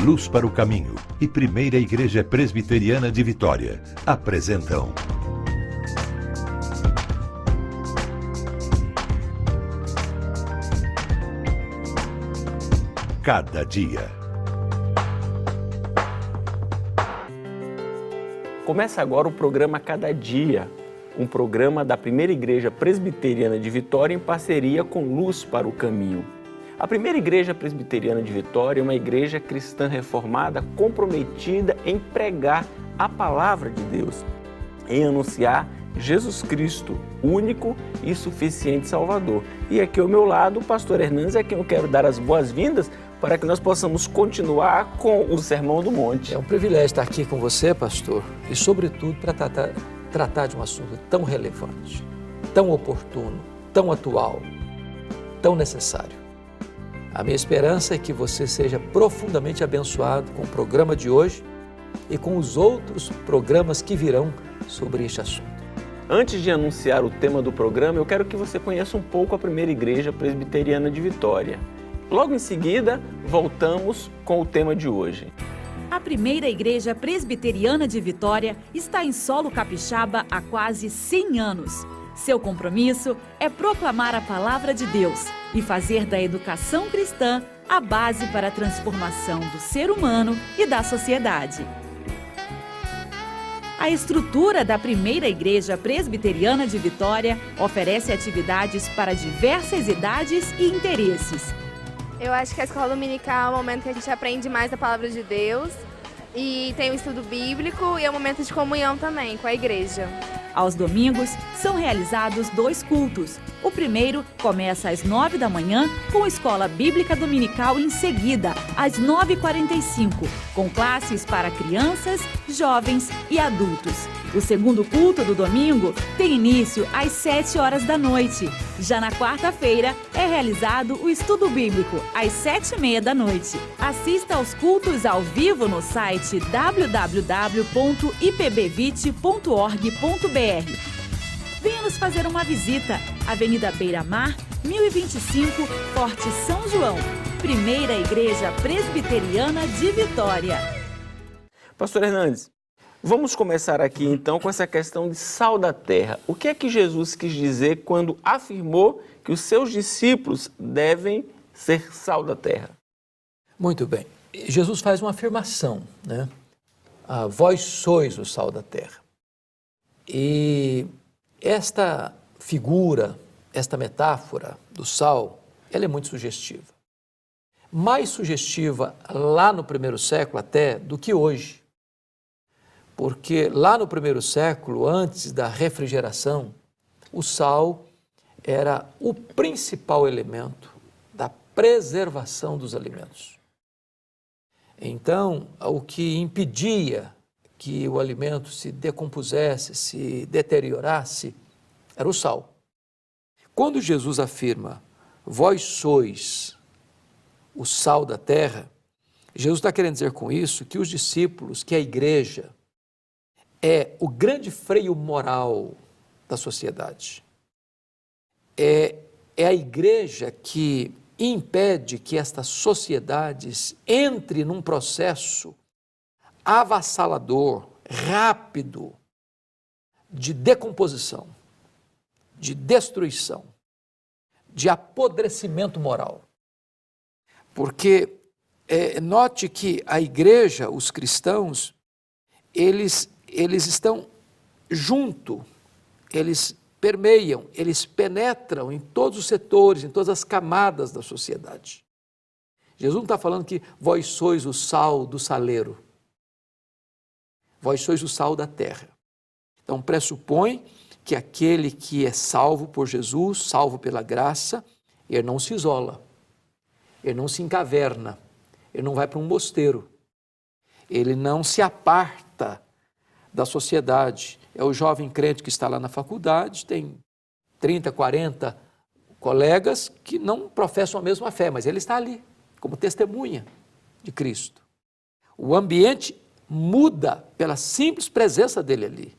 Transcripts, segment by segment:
Luz para o Caminho e Primeira Igreja Presbiteriana de Vitória apresentam Cada Dia. Começa agora o programa Cada Dia, um programa da Primeira Igreja Presbiteriana de Vitória em parceria com Luz para o Caminho. A Primeira Igreja Presbiteriana de Vitória é uma igreja cristã reformada comprometida em pregar a palavra de Deus, em anunciar Jesus Cristo, único e suficiente Salvador. E aqui ao meu lado, o pastor Hernandes, a quem eu quero dar as boas-vindas para que nós possamos continuar com o Sermão do Monte. É um privilégio estar aqui com você, pastor, e sobretudo para tratar de um assunto tão relevante, tão oportuno, tão atual, tão necessário. A minha esperança é que você seja profundamente abençoado com o programa de hoje e com os outros programas que virão sobre este assunto. Antes de anunciar o tema do programa, eu quero que você conheça um pouco a Primeira Igreja Presbiteriana de Vitória. Logo em seguida, voltamos com o tema de hoje. A Primeira Igreja Presbiteriana de Vitória está em solo capixaba há quase 100 anos. Seu compromisso é proclamar a palavra de Deus e fazer da educação cristã a base para a transformação do ser humano e da sociedade. A estrutura da Primeira Igreja Presbiteriana de Vitória oferece atividades para diversas idades e interesses. Eu acho que a escola dominical é o momento que a gente aprende mais da palavra de Deus e tem o estudo bíblico e é um momento de comunhão também com a igreja. Aos domingos, são realizados 2 cultos. O primeiro começa às 9 da manhã, com escola bíblica dominical em seguida, às 9h45, com classes para crianças, jovens e adultos. O segundo culto do domingo tem início às 7 horas da noite. Já na quarta-feira, é realizado o estudo bíblico, às 7h30 da noite. Assista aos cultos ao vivo no site www.ipbvite.org.br. Venha nos fazer uma visita. Avenida Beira Mar, 1025, Forte São João. Primeira Igreja Presbiteriana de Vitória. Pastor Hernandes, vamos começar aqui então com essa questão de sal da terra. O que é que Jesus quis dizer quando afirmou que os seus discípulos devem ser sal da terra? Muito bem. Jesus faz uma afirmação, né? Vós sois o sal da terra. E esta figura, esta metáfora do sal, ela é muito sugestiva. Mais sugestiva lá no primeiro século até do que hoje. Porque lá no primeiro século, antes da refrigeração, o sal era o principal elemento da preservação dos alimentos. Então, o que impedia que o alimento se decompusesse, se deteriorasse, era o sal. Quando Jesus afirma, vós sois o sal da terra, Jesus está querendo dizer com isso que os discípulos, que a igreja, é o grande freio moral da sociedade. É a igreja que impede que estas sociedades entre num processo avassalador, rápido, de decomposição, de destruição, de apodrecimento moral. Porque note que a igreja, os cristãos, eles estão junto, eles permeiam, eles penetram em todos os setores, em todas as camadas da sociedade. Jesus não está falando que vós sois o sal do saleiro. Vós sois o sal da terra. Então pressupõe que aquele que é salvo por Jesus, salvo pela graça, ele não se isola, ele não se encaverna, ele não vai para um mosteiro, ele não se aparta da sociedade. É o jovem crente que está lá na faculdade, tem 30, 40 colegas que não professam a mesma fé, mas ele está ali, como testemunha de Cristo. O ambiente muda pela simples presença dele ali.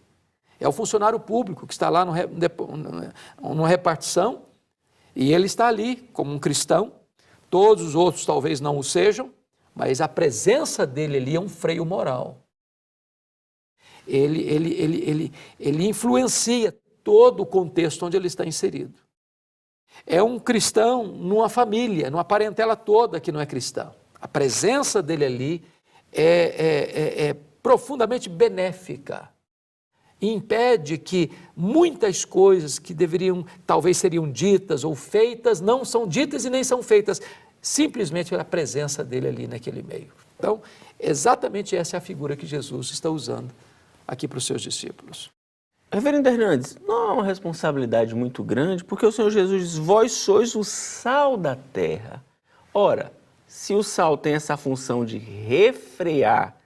É o funcionário público que está lá numa repartição e ele está ali como um cristão. Todos os outros talvez não o sejam, mas a presença dele ali é um freio moral. Ele influencia todo o contexto onde ele está inserido. É um cristão numa família, numa parentela toda que não é cristã. A presença dele ali é profundamente benéfica. E impede que muitas coisas que talvez seriam ditas ou feitas, não são ditas e nem são feitas, simplesmente pela presença dele ali naquele meio. Então, exatamente essa é a figura que Jesus está usando aqui para os seus discípulos. Reverendo Hernandes, não é uma responsabilidade muito grande, porque o Senhor Jesus diz, vós sois o sal da terra. Ora, se o sal tem essa função de refrear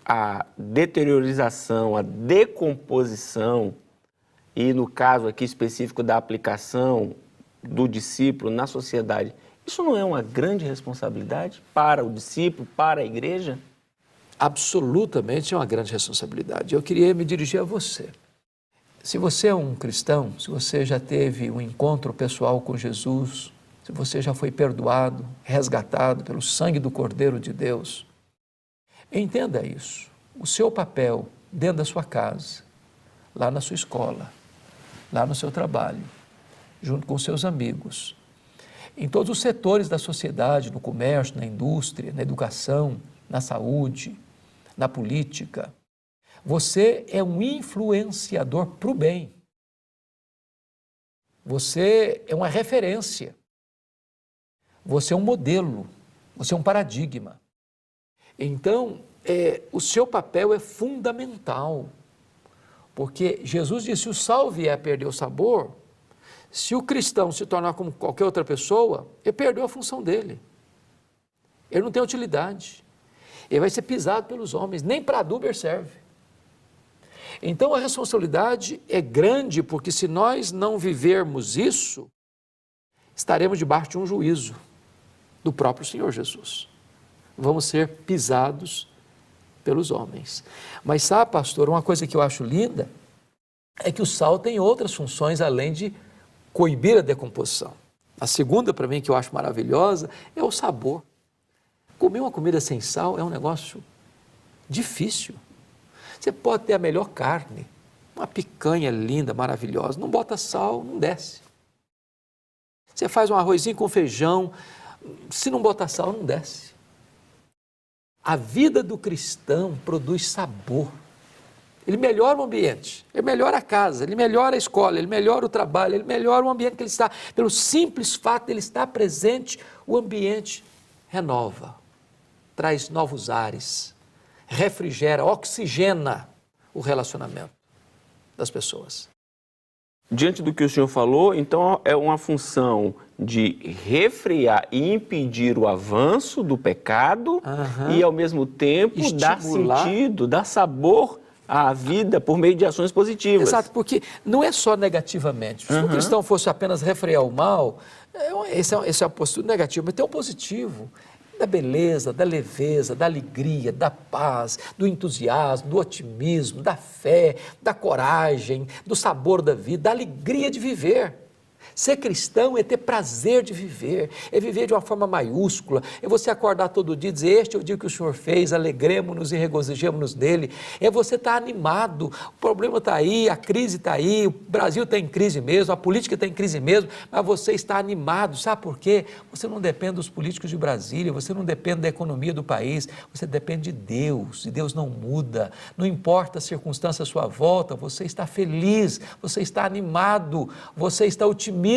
a deteriorização, a decomposição, e no caso aqui específico da aplicação do discípulo na sociedade, isso não é uma grande responsabilidade para o discípulo, para a igreja? Absolutamente é uma grande responsabilidade. Eu queria me dirigir a você. Se você é um cristão, se você já teve um encontro pessoal com Jesus, se você já foi perdoado, resgatado pelo sangue do Cordeiro de Deus, entenda isso. O seu papel dentro da sua casa, lá na sua escola, lá no seu trabalho, junto com seus amigos, em todos os setores da sociedade, no comércio, na indústria, na educação, na saúde, na política, você é um influenciador para o bem. Você é uma referência. Você é um modelo. Você é um paradigma. Então, o seu papel é fundamental. Porque Jesus disse, se o sal vier a perder o sabor, se o cristão se tornar como qualquer outra pessoa, ele perdeu a função dele. Ele não tem utilidade. Ele vai ser pisado pelos homens. Nem para adubo serve. Então, a responsabilidade é grande, porque se nós não vivermos isso, estaremos debaixo de um juízo do próprio Senhor Jesus. Vamos ser pisados pelos homens. Mas sabe, pastor, uma coisa que eu acho linda é que o sal tem outras funções além de coibir a decomposição. A segunda, para mim, que eu acho maravilhosa, é o sabor. Comer uma comida sem sal é um negócio difícil. Você pode ter a melhor carne, uma picanha linda, maravilhosa, não bota sal, não desce. Você faz um arrozinho com feijão, se não botar sal, não desce. A vida do cristão produz sabor. Ele melhora o ambiente, ele melhora a casa, ele melhora a escola, ele melhora o trabalho, ele melhora o ambiente que ele está. Pelo simples fato de ele estar presente, o ambiente renova, traz novos ares, refrigera, oxigena o relacionamento das pessoas. Diante do que o senhor falou, então é uma função de refrear e impedir o avanço do pecado e, ao mesmo tempo, dar sentido, dar sabor à vida por meio de ações positivas. Exato, porque não é só negativamente. Se o cristão fosse apenas refrear o mal, esse é a postura negativa, mas tem o positivo. Da beleza, da leveza, da alegria, da paz, do entusiasmo, do otimismo, da fé, da coragem, do sabor da vida, da alegria de viver. Ser cristão é ter prazer de viver, é viver de uma forma maiúscula, é você acordar todo dia e dizer, este é o dia que o Senhor fez, alegremos-nos e regozijemos-nos nele, é você estar animado, o problema está aí, a crise está aí, o Brasil está em crise mesmo, a política está em crise mesmo, mas você está animado, sabe por quê? Você não depende dos políticos de Brasília, você não depende da economia do país, você depende de Deus, e Deus não muda, não importa a circunstância à sua volta, você está feliz, você está animado, você está otimista,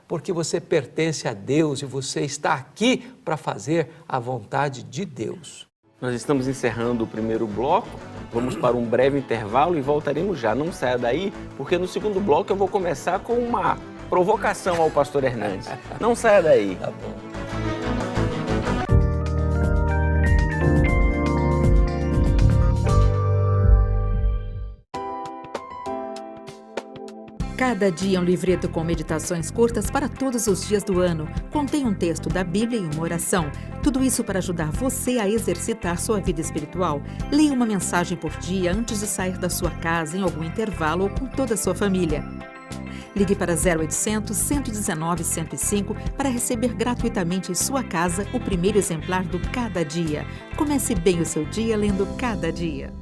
porque você pertence a Deus e você está aqui para fazer a vontade de Deus. Nós estamos encerrando o primeiro bloco, vamos para um breve intervalo e voltaremos já. Não saia daí, porque no segundo bloco eu vou começar com uma provocação ao pastor Hernandes. Não saia daí. Tá bom. Cada dia é um livreto com meditações curtas para todos os dias do ano. Contém um texto da Bíblia e uma oração. Tudo isso para ajudar você a exercitar sua vida espiritual. Leia uma mensagem por dia antes de sair da sua casa, em algum intervalo ou com toda a sua família. Ligue para 0800 119 105 para receber gratuitamente em sua casa o primeiro exemplar do Cada Dia. Comece bem o seu dia lendo Cada Dia.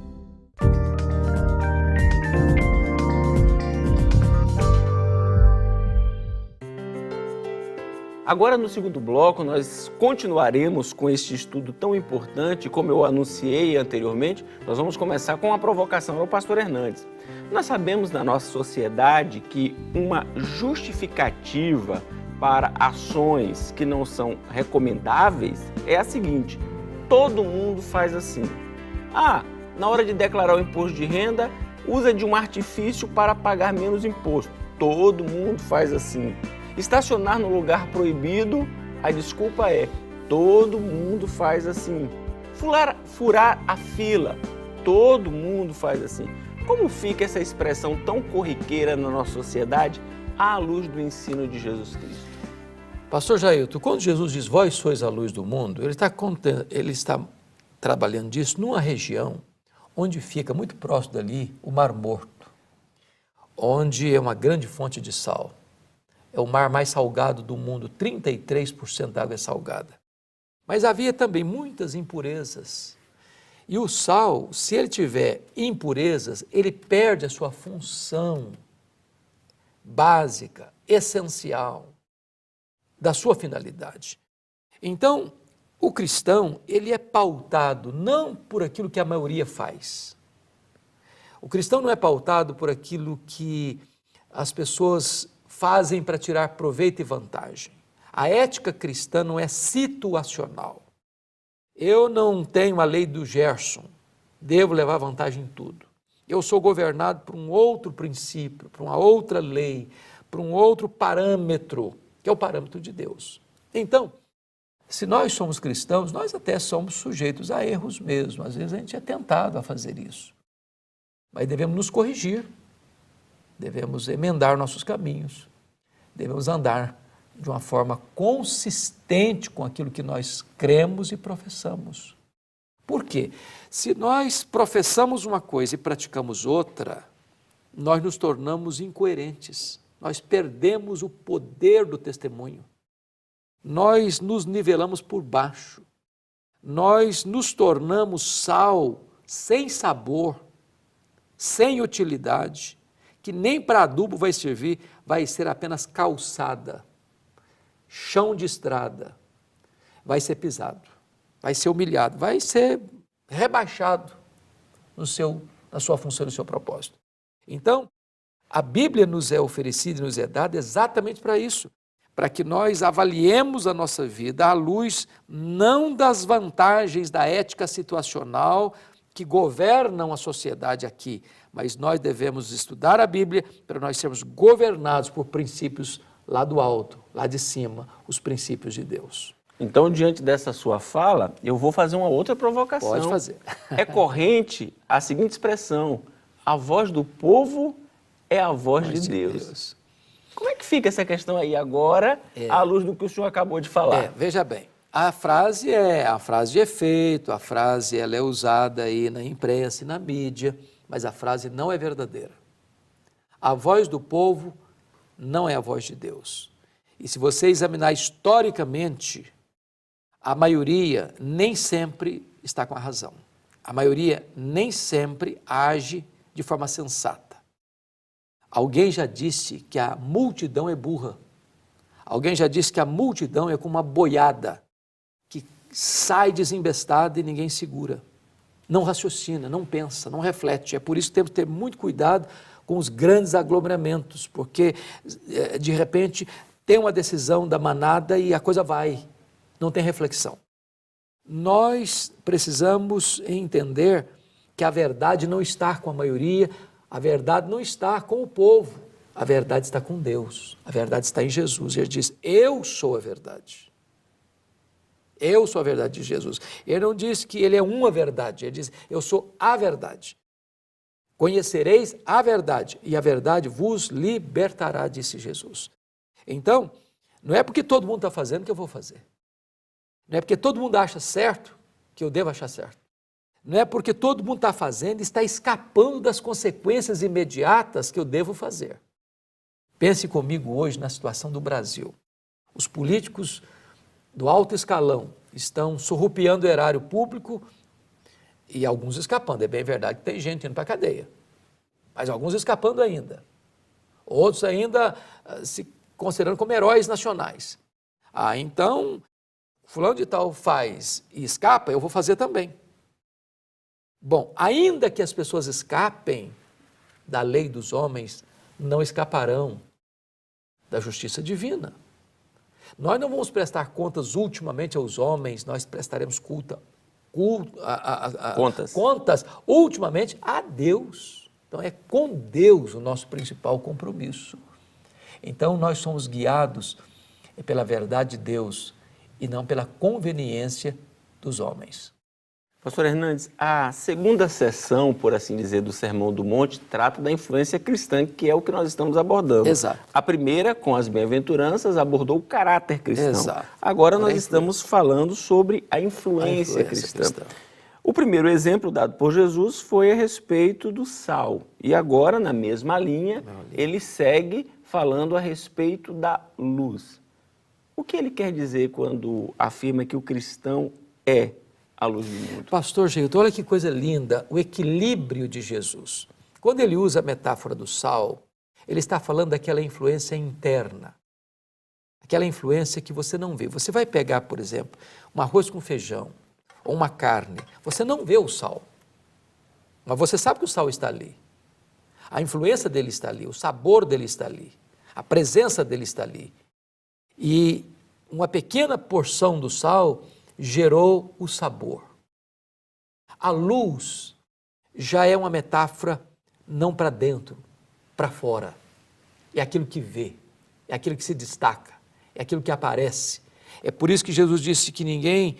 Agora, no segundo bloco, nós continuaremos com este estudo tão importante. Como eu anunciei anteriormente, nós vamos começar com uma provocação ao pastor Hernandes. Nós sabemos na nossa sociedade que uma justificativa para ações que não são recomendáveis é a seguinte: todo mundo faz assim. Na hora de declarar o imposto de renda, usa de um artifício para pagar menos imposto. Todo mundo faz assim. Estacionar no lugar proibido, a desculpa é: todo mundo faz assim. Furar a fila, todo mundo faz assim. Como fica essa expressão tão corriqueira na nossa sociedade à luz do ensino de Jesus Cristo? Pastor Jailton, quando Jesus diz vós sois a luz do mundo, ele está trabalhando disso numa região onde fica muito próximo dali o Mar Morto, onde é uma grande fonte de sal. É o mar mais salgado do mundo, 33% da água é salgada. Mas havia também muitas impurezas. E o sal, se ele tiver impurezas, ele perde a sua função básica, essencial, da sua finalidade. Então, o cristão, ele é pautado não por aquilo que a maioria faz. O cristão não é pautado por aquilo que as pessoas fazem para tirar proveito e vantagem. A ética cristã não é situacional. Eu não tenho a lei do Gerson, devo levar vantagem em tudo. Eu sou governado por um outro princípio, por uma outra lei, por um outro parâmetro, que é o parâmetro de Deus. Então, se nós somos cristãos, nós até somos sujeitos a erros mesmo. Às vezes a gente é tentado a fazer isso. Mas devemos nos corrigir. Devemos emendar nossos caminhos, devemos andar de uma forma consistente com aquilo que nós cremos e professamos. Por quê? Se nós professamos uma coisa e praticamos outra, nós nos tornamos incoerentes, nós perdemos o poder do testemunho, nós nos nivelamos por baixo, nós nos tornamos sal sem sabor, sem utilidade, que nem para adubo vai servir, vai ser apenas calçada, chão de estrada, vai ser pisado, vai ser humilhado, vai ser rebaixado na sua função e no seu propósito. Então, a Bíblia nos é oferecida e nos é dada exatamente para isso, para que nós avaliemos a nossa vida à luz não das vantagens da ética situacional que governam a sociedade aqui, mas nós devemos estudar a Bíblia para nós sermos governados por princípios lá do alto, lá de cima, os princípios de Deus. Então, diante dessa sua fala, eu vou fazer uma outra provocação. Pode fazer. É corrente a seguinte expressão: a voz do povo é a voz de Deus. Como é que fica essa questão aí agora, à luz do que o senhor acabou de falar? Veja bem. A frase é a frase de efeito, a frase ela é usada aí na imprensa e na mídia, mas a frase não é verdadeira. A voz do povo não é a voz de Deus. E se você examinar historicamente, a maioria nem sempre está com a razão. A maioria nem sempre age de forma sensata. Alguém já disse que a multidão é burra. Alguém já disse que a multidão é como uma boiada que sai desembestada e ninguém segura. Não raciocina, não pensa, não reflete. É por isso que temos que ter muito cuidado com os grandes aglomeramentos, porque, de repente, tem uma decisão da manada e a coisa vai, não tem reflexão. Nós precisamos entender que a verdade não está com a maioria, a verdade não está com o povo, a verdade está com Deus, a verdade está em Jesus. E ele diz, eu sou a verdade. Eu sou a verdade de Jesus. Ele não diz que ele é uma verdade, ele diz, eu sou a verdade. Conhecereis a verdade, e a verdade vos libertará, disse Jesus. Então, não é porque todo mundo está fazendo que eu vou fazer. Não é porque todo mundo acha certo que eu devo achar certo. Não é porque todo mundo está fazendo e está escapando das consequências imediatas que eu devo fazer. Pense comigo hoje na situação do Brasil. Os políticos do alto escalão estão surrupiando o erário público e alguns escapando. É bem verdade que tem gente indo para a cadeia, mas alguns escapando ainda. Outros ainda se considerando como heróis nacionais. Então, fulano de tal faz e escapa, eu vou fazer também. Bom, ainda que as pessoas escapem da lei dos homens, não escaparão da justiça divina. Nós não vamos prestar contas ultimamente aos homens, nós prestaremos contas ultimamente a Deus. Então é com Deus o nosso principal compromisso. Então nós somos guiados pela verdade de Deus e não pela conveniência dos homens. Pastor Hernandes, a segunda sessão, por assim dizer, do Sermão do Monte trata da influência cristã, que é o que nós estamos abordando. Exato. A primeira, com as bem-aventuranças, abordou o caráter cristão. Exato. Agora nós estamos falando sobre a influência cristã. O primeiro exemplo dado por Jesus foi a respeito do sal. E agora, na mesma linha, ele segue falando a respeito da luz. O que ele quer dizer quando afirma que o cristão é a luz do mundo? Pastor Geilton, olha que coisa linda, o equilíbrio de Jesus. Quando ele usa a metáfora do sal, ele está falando daquela influência interna, aquela influência que você não vê. Você vai pegar, por exemplo, um arroz com feijão ou uma carne, você não vê o sal, mas você sabe que o sal está ali. A influência dele está ali, o sabor dele está ali, a presença dele está ali. E uma pequena porção do sal gerou o sabor. A luz já é uma metáfora não para dentro, para fora. É aquilo que vê, é aquilo que se destaca, é aquilo que aparece. É por isso que Jesus disse que ninguém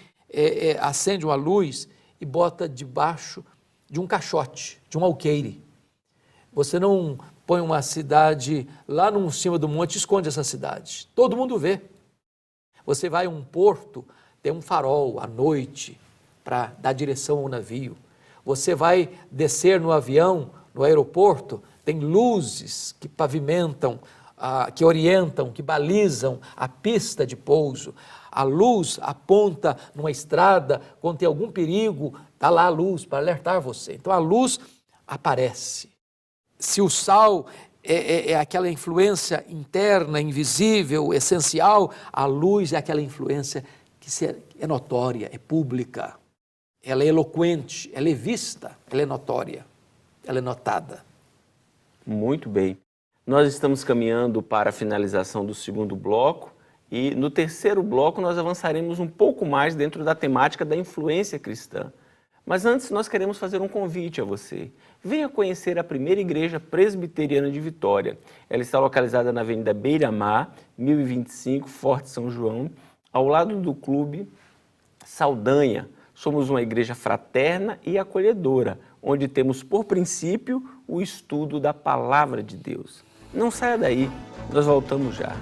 acende uma luz e bota debaixo de um caixote, de um alqueire. Você não põe uma cidade lá no cima do monte e esconde essa cidade. Todo mundo vê. Você vai a um porto, tem um farol à noite para dar direção ao navio. Você vai descer no avião, no aeroporto, tem luzes que pavimentam, que orientam, que balizam a pista de pouso. A luz aponta numa estrada, quando tem algum perigo, está lá a luz para alertar você. Então a luz aparece. Se o sal é aquela influência interna, invisível, essencial, a luz é aquela influência que é notória, é pública, ela é eloquente, ela é vista, ela é notória, ela é notada. Muito bem. Nós estamos caminhando para a finalização do segundo bloco e no terceiro bloco nós avançaremos um pouco mais dentro da temática da influência cristã. Mas antes nós queremos fazer um convite a você. Venha conhecer a primeira igreja presbiteriana de Vitória. Ela está localizada na Avenida Beira-Mar, 1025, Forte São João, ao lado do Clube Saldanha. Somos uma igreja fraterna e acolhedora, onde temos por princípio o estudo da Palavra de Deus. Não saia daí, nós voltamos já.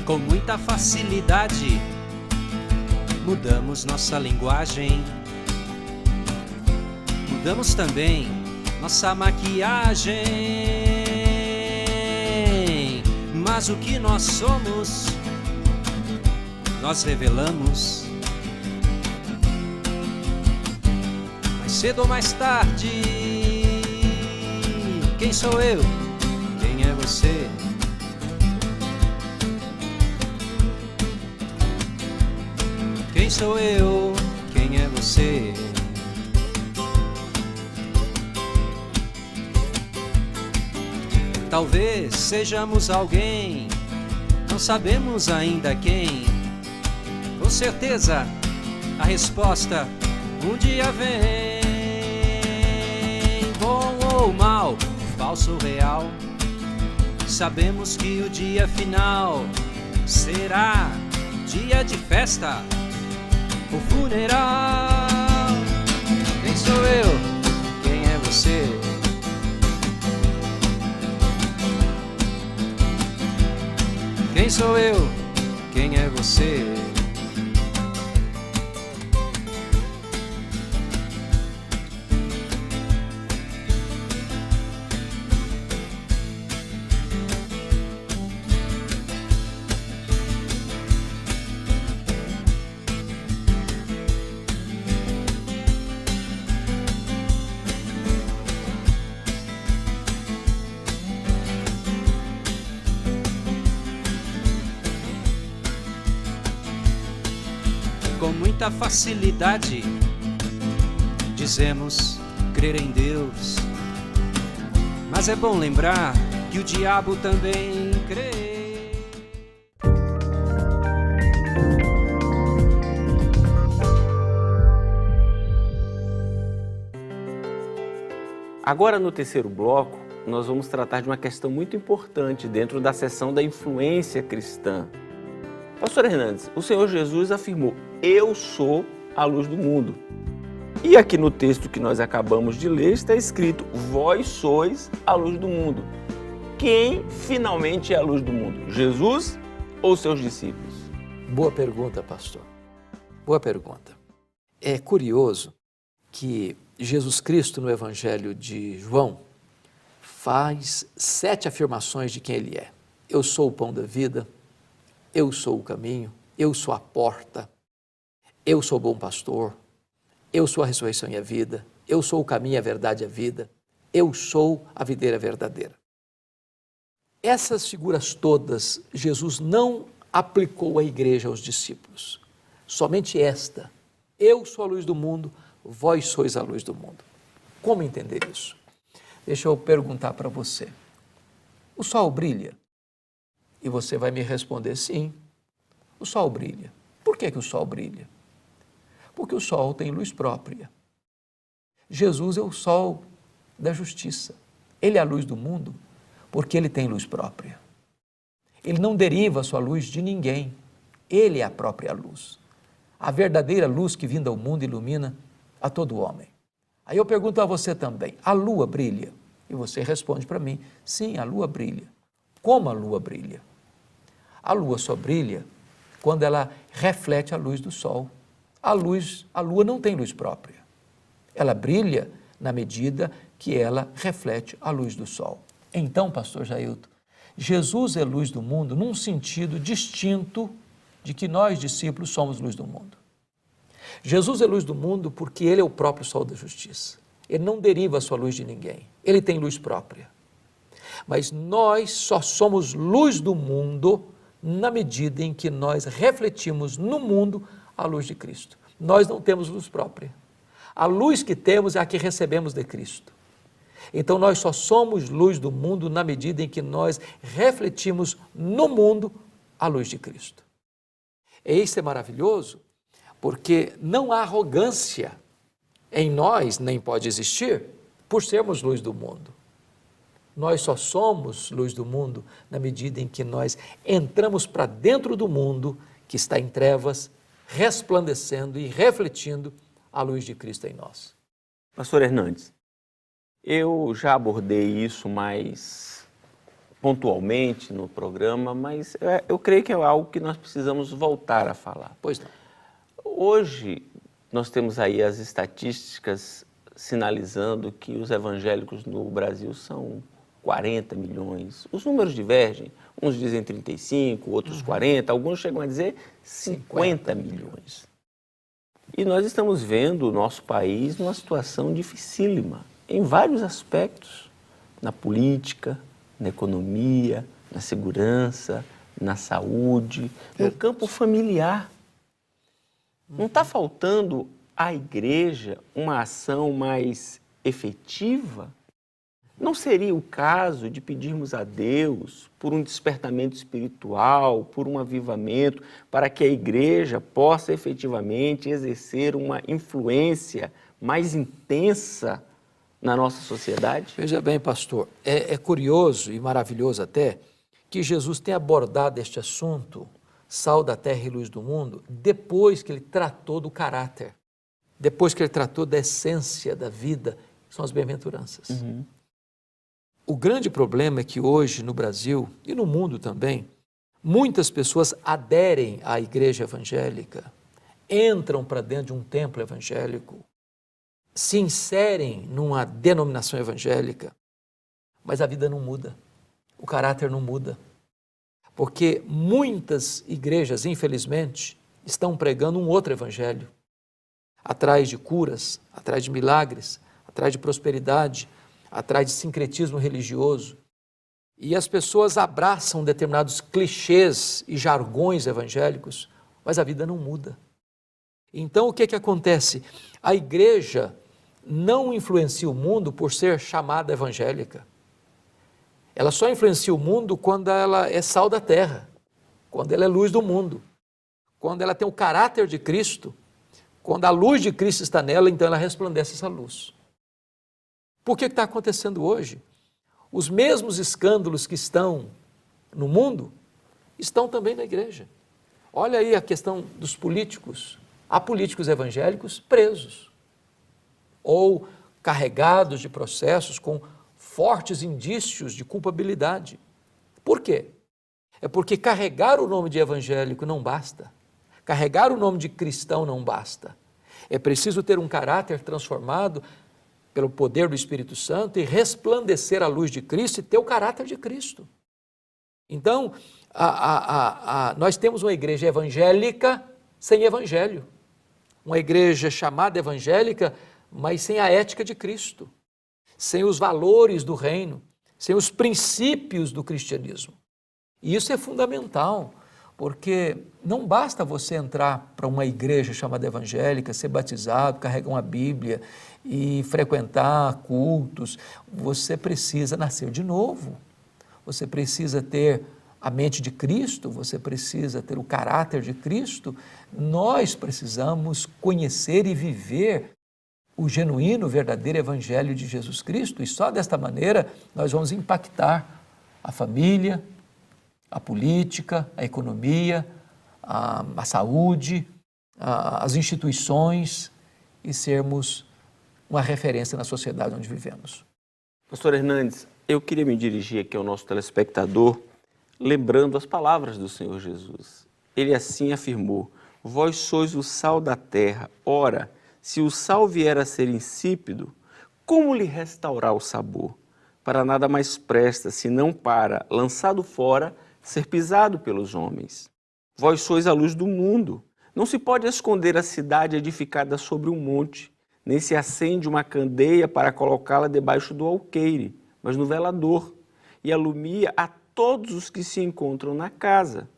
Com muita facilidade, mudamos nossa linguagem, mudamos também nossa maquiagem, mas o que nós somos, nós revelamos. Mais cedo ou mais tarde, quem sou eu? Quem é você? Quem sou eu? Quem é você? Talvez sejamos alguém não sabemos ainda quem. Com certeza, a resposta um dia vem. Bom ou mal, falso ou real, sabemos que o dia final será dia de festa, o funeral. Quem sou eu? Quem é você? Quem sou eu? Quem é você? Com muita facilidade dizemos crer em Deus, mas é bom lembrar que o diabo também crê. Agora, no terceiro bloco, nós vamos tratar de uma questão muito importante dentro da seção da influência cristã. Pastor Hernandes, o Senhor Jesus afirmou: eu sou a luz do mundo. E aqui no texto que nós acabamos de ler está escrito: vós sois a luz do mundo. Quem finalmente é a luz do mundo? Jesus ou seus discípulos? Boa pergunta, pastor. Boa pergunta. É curioso que Jesus Cristo, no Evangelho de João, faz 7 afirmações de quem Ele é. Eu sou o pão da vida, eu sou o caminho, eu sou a porta, eu sou o bom pastor, eu sou a ressurreição e a vida, eu sou o caminho, a verdade e a vida, eu sou a videira verdadeira. Essas figuras todas, Jesus não aplicou à igreja, aos discípulos. Somente esta: eu sou a luz do mundo, vós sois a luz do mundo. Como entender isso? Deixa eu perguntar para você. O sol brilha? E você vai me responder: sim, o sol brilha. Por que o sol brilha? Porque o sol tem luz própria. Jesus é o sol da justiça. Ele é a luz do mundo porque ele tem luz própria. Ele não deriva a sua luz de ninguém. Ele é a própria luz. A verdadeira luz que vinda ao mundo ilumina a todo homem. Aí eu pergunto a você também: a lua brilha? E você responde para mim: sim, a lua brilha. Como a lua brilha? A lua só brilha quando ela reflete a luz do sol. A lua não tem luz própria. Ela brilha na medida que ela reflete a luz do sol. Então, pastor Jailton, Jesus é luz do mundo num sentido distinto de que nós, discípulos, somos luz do mundo. Jesus é luz do mundo porque ele é o próprio sol da justiça. Ele não deriva a sua luz de ninguém. Ele tem luz própria. Mas nós só somos luz do mundo na medida em que nós refletimos no mundo a luz de Cristo. Nós não temos luz própria. A luz que temos é a que recebemos de Cristo. Então nós só somos luz do mundo na medida em que nós refletimos no mundo a luz de Cristo. E isso é maravilhoso, porque não há arrogância em nós, nem pode existir, por sermos luz do mundo. Nós só somos luz do mundo na medida em que nós entramos para dentro do mundo que está em trevas, resplandecendo e refletindo a luz de Cristo em nós. Pastor Hernandes, eu já abordei isso mais pontualmente no programa, mas eu creio que é algo que nós precisamos voltar a falar. Pois não. Hoje, nós temos aí as estatísticas sinalizando que os evangélicos no Brasil são 40 milhões. Os números divergem. Uns dizem 35, outros 40, alguns chegam a dizer 50 milhões. E nós estamos vendo o nosso país numa situação dificílima, em vários aspectos, na política, na economia, na segurança, na saúde, no campo familiar. Não está faltando à igreja uma ação mais efetiva? Não seria o caso de pedirmos a Deus por um despertamento espiritual, por um avivamento, para que a igreja possa efetivamente exercer uma influência mais intensa na nossa sociedade? Veja bem, pastor, é curioso e maravilhoso até que Jesus tenha abordado este assunto, sal da terra e luz do mundo, depois que ele tratou do caráter, depois que ele tratou da essência da vida, que são as bem-aventuranças. O grande problema é que hoje no Brasil e no mundo também, muitas pessoas aderem à igreja evangélica, entram para dentro de um templo evangélico, se inserem numa denominação evangélica, mas a vida não muda, o caráter não muda. Porque muitas igrejas, infelizmente, estão pregando um outro evangelho, atrás de curas, atrás de milagres, atrás de prosperidade, atrás de sincretismo religioso. E as pessoas abraçam determinados clichês e jargões evangélicos, mas a vida não muda. Então, o que acontece? A igreja não influencia o mundo por ser chamada evangélica. Ela só influencia o mundo quando ela é sal da terra, quando ela é luz do mundo, quando ela tem o caráter de Cristo, quando a luz de Cristo está nela, então ela resplandece essa luz. Por que está acontecendo hoje? Os mesmos escândalos que estão no mundo estão também na igreja. Olha aí a questão dos políticos. Há políticos evangélicos presos ou carregados de processos com fortes indícios de culpabilidade. Por quê? É porque carregar o nome de evangélico não basta. Carregar o nome de cristão não basta. É preciso ter um caráter transformado pelo poder do Espírito Santo e resplandecer a luz de Cristo e ter o caráter de Cristo. Então, nós temos uma igreja evangélica sem evangelho. Uma igreja chamada evangélica, mas sem a ética de Cristo, sem os valores do reino, sem os princípios do cristianismo. E isso é fundamental, porque não basta você entrar para uma igreja chamada evangélica, ser batizado, carregar uma Bíblia e frequentar cultos. Você precisa nascer de novo, você precisa ter a mente de Cristo, você precisa ter o caráter de Cristo. Nós precisamos conhecer e viver o genuíno, verdadeiro evangelho de Jesus Cristo, e só desta maneira nós vamos impactar a família, a política, a economia, a saúde, as instituições e sermos uma referência na sociedade onde vivemos. Pastor Hernandes, eu queria me dirigir aqui ao nosso telespectador, lembrando as palavras do Senhor Jesus. Ele assim afirmou: vós sois o sal da terra. Ora, se o sal vier a ser insípido, como lhe restaurar o sabor? Para nada mais presta, senão para, lançado fora, ser pisado pelos homens. Vós sois a luz do mundo. Não se pode esconder a cidade edificada sobre um monte, nem se acende uma candeia para colocá-la debaixo do alqueire, mas no velador, e alumia a todos os que se encontram na casa.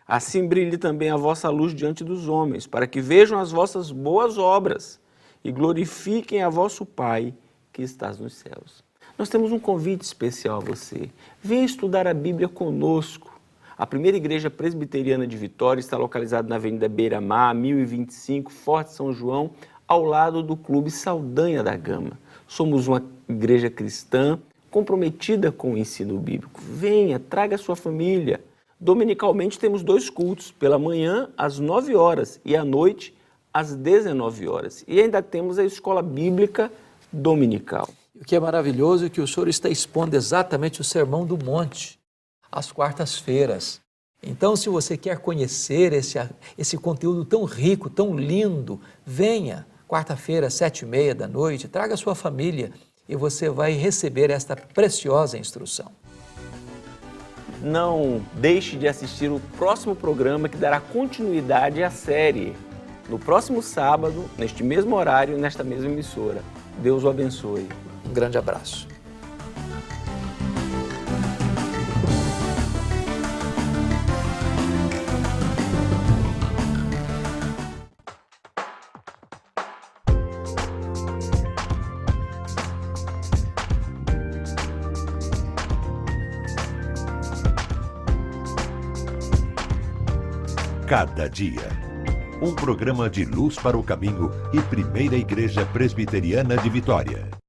Assim brilhe também a vossa luz diante dos homens, para que vejam as vossas boas obras e glorifiquem a vosso Pai que estás nos céus. Nós temos um convite especial a você. Venha estudar a Bíblia conosco. A primeira igreja presbiteriana de Vitória está localizada na Avenida Beira-Mar, 1025, Forte São João, ao lado do Clube Saldanha da Gama. Somos uma igreja cristã comprometida com o ensino bíblico. Venha, traga a sua família. Dominicalmente temos 2 cultos, pela manhã às 9 horas e à noite às 19 horas. E ainda temos a escola bíblica dominical. O que é maravilhoso é que o senhor está expondo exatamente o Sermão do Monte, às quartas-feiras. Então, se você quer conhecer esse conteúdo tão rico, tão lindo, venha, quarta-feira, 7h30 da noite, traga a sua família e você vai receber esta preciosa instrução. Não deixe de assistir o próximo programa que dará continuidade à série. No próximo sábado, neste mesmo horário, nesta mesma emissora. Deus o abençoe. Um grande abraço. Cada Dia. Um programa de luz para o caminho e Primeira Igreja Presbiteriana de Vitória.